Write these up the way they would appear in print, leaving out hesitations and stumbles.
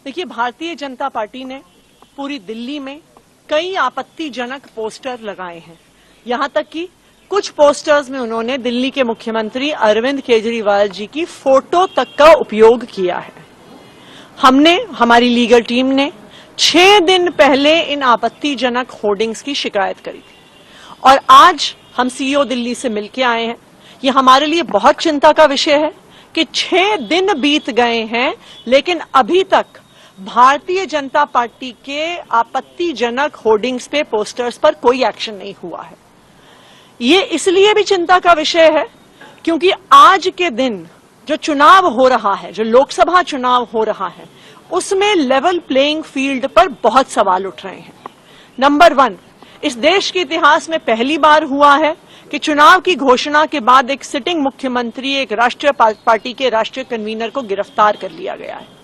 देखिए, भारतीय जनता पार्टी ने पूरी दिल्ली में कई आपत्तिजनक पोस्टर लगाए हैं। यहां तक कि कुछ पोस्टर्स में उन्होंने दिल्ली के मुख्यमंत्री अरविंद केजरीवाल जी की फोटो तक का उपयोग किया है। हमारी लीगल टीम ने 6 दिन पहले इन आपत्तिजनक होर्डिंग्स की शिकायत करी थी और आज हम सीईओ दिल्ली से मिलकर आए हैं। ये हमारे लिए बहुत चिंता का विषय है कि 6 दिन बीत गए हैं लेकिन अभी तक भारतीय जनता पार्टी के आपत्तिजनक होर्डिंग्स पे, पोस्टर्स पर कोई एक्शन नहीं हुआ है। ये इसलिए भी चिंता का विषय है क्योंकि आज के दिन जो चुनाव हो रहा है, जो लोकसभा चुनाव हो रहा है, उसमें लेवल प्लेइंग फील्ड पर बहुत सवाल उठ रहे हैं। नंबर 1, इस देश के इतिहास में पहली बार हुआ है कि चुनाव की घोषणा के बाद एक सिटिंग मुख्यमंत्री, एक राष्ट्रीय पार्टी के राष्ट्रीय कन्वीनर को गिरफ्तार कर लिया गया है।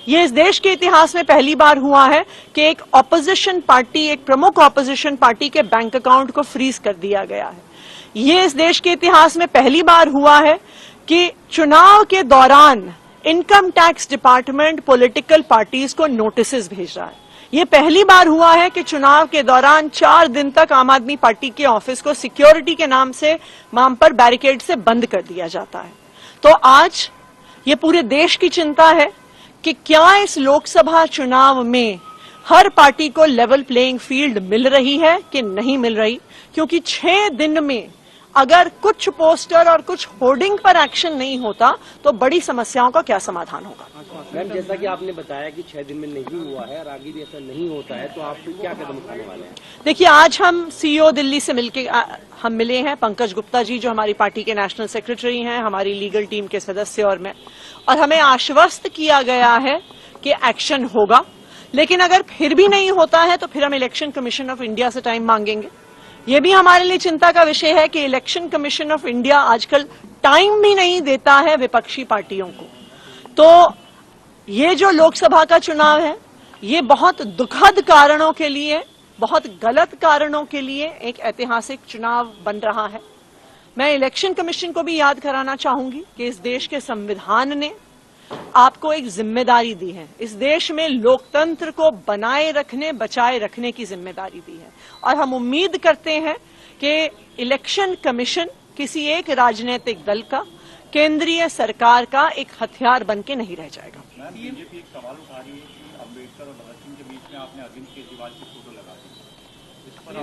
यह इस देश के इतिहास में पहली बार हुआ है कि एक ऑपोजिशन पार्टी, एक प्रमुख ऑपोजिशन पार्टी के बैंक अकाउंट को फ्रीज कर दिया गया है। यह इस देश के इतिहास में पहली बार हुआ है कि चुनाव के दौरान income tax department political parties को नोटिसेस भेज रहा है। यह पहली बार हुआ है कि चुनाव के दौरान 4 दिन तक आम आदमी पार्टी के ऑफिस को सिक्योरिटी के नाम पर बैरिकेड से बंद कर दिया जाता है। तो आज ये पूरे देश की चिंता है कि क्या इस लोकसभा चुनाव में हर पार्टी को लेवल प्लेइंग फील्ड मिल रही है कि नहीं मिल रही, क्योंकि 6 दिन में अगर कुछ पोस्टर और कुछ होर्डिंग पर एक्शन नहीं होता तो बड़ी समस्याओं का क्या समाधान होगा। मैम, जैसा कि आपने बताया कि 6 दिन में नहीं हुआ है और आगे भी ऐसा नहीं होता है, तो आप क्या कदम उठाने वाले हैं? देखिए, आज हम सीईओ दिल्ली से हम मिले हैं, पंकज गुप्ता जी जो हमारी पार्टी के नेशनल सेक्रेटरी हैं, हमारी लीगल टीम के सदस्य और मैं, और हमें आश्वस्त किया गया है कि एक्शन होगा। लेकिन अगर फिर भी नहीं होता है तो फिर हम इलेक्शन कमीशन ऑफ इंडिया से टाइम मांगेंगे। ये भी हमारे लिए चिंता का विषय है कि इलेक्शन कमीशन ऑफ इंडिया आजकल टाइम भी नहीं देता है विपक्षी पार्टियों को। तो ये जो लोकसभा का चुनाव है, ये बहुत दुखद कारणों के लिए, बहुत गलत कारणों के लिए एक ऐतिहासिक चुनाव बन रहा है। मैं इलेक्शन कमीशन को भी याद कराना चाहूंगी कि इस देश के संविधान ने आपको एक जिम्मेदारी दी है। इस देश में लोकतंत्र को बनाए रखने, बचाए रखने की जिम्मेदारी दी है और हम उम्मीद करते हैं कि इलेक्शन कमीशन किसी एक राजनीतिक दल का, केंद्रीय सरकार का एक हथियार बन के नहीं रह जाएगा। बीजेपी एक सवाल उठा रही है कि अम्बेडकर और भगत सिंह के बीच में आपने अरविंद केजरीवाल की फोटो लगा दी, इस पर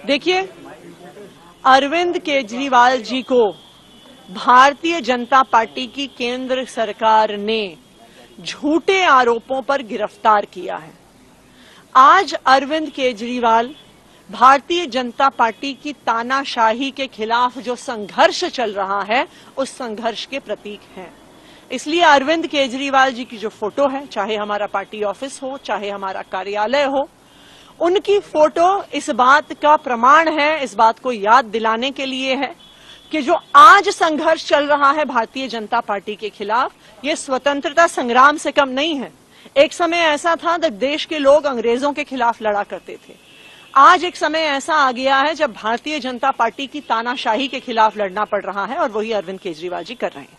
देखिए, अरविंद केजरीवाल जी को भारतीय जनता पार्टी की केंद्र सरकार ने झूठे आरोपों पर गिरफ्तार किया है। आज अरविंद केजरीवाल भारतीय जनता पार्टी की तानाशाही के खिलाफ जो संघर्ष चल रहा है, उस संघर्ष के प्रतीक हैं। इसलिए अरविंद केजरीवाल जी की जो फोटो है, चाहे हमारा पार्टी ऑफिस हो, चाहे हमारा कार्यालय हो, उनकी फोटो इस बात का प्रमाण है, इस बात को याद दिलाने के लिए है कि जो आज संघर्ष चल रहा है भारतीय जनता पार्टी के खिलाफ, ये स्वतंत्रता संग्राम से कम नहीं है। एक समय ऐसा था जब देश के लोग अंग्रेजों के खिलाफ लड़ा करते थे। आज एक समय ऐसा आ गया है जब भारतीय जनता पार्टी की तानाशाही के खिलाफ लड़ना पड़ रहा है और वही अरविंद केजरीवाल जी कर रहे हैं।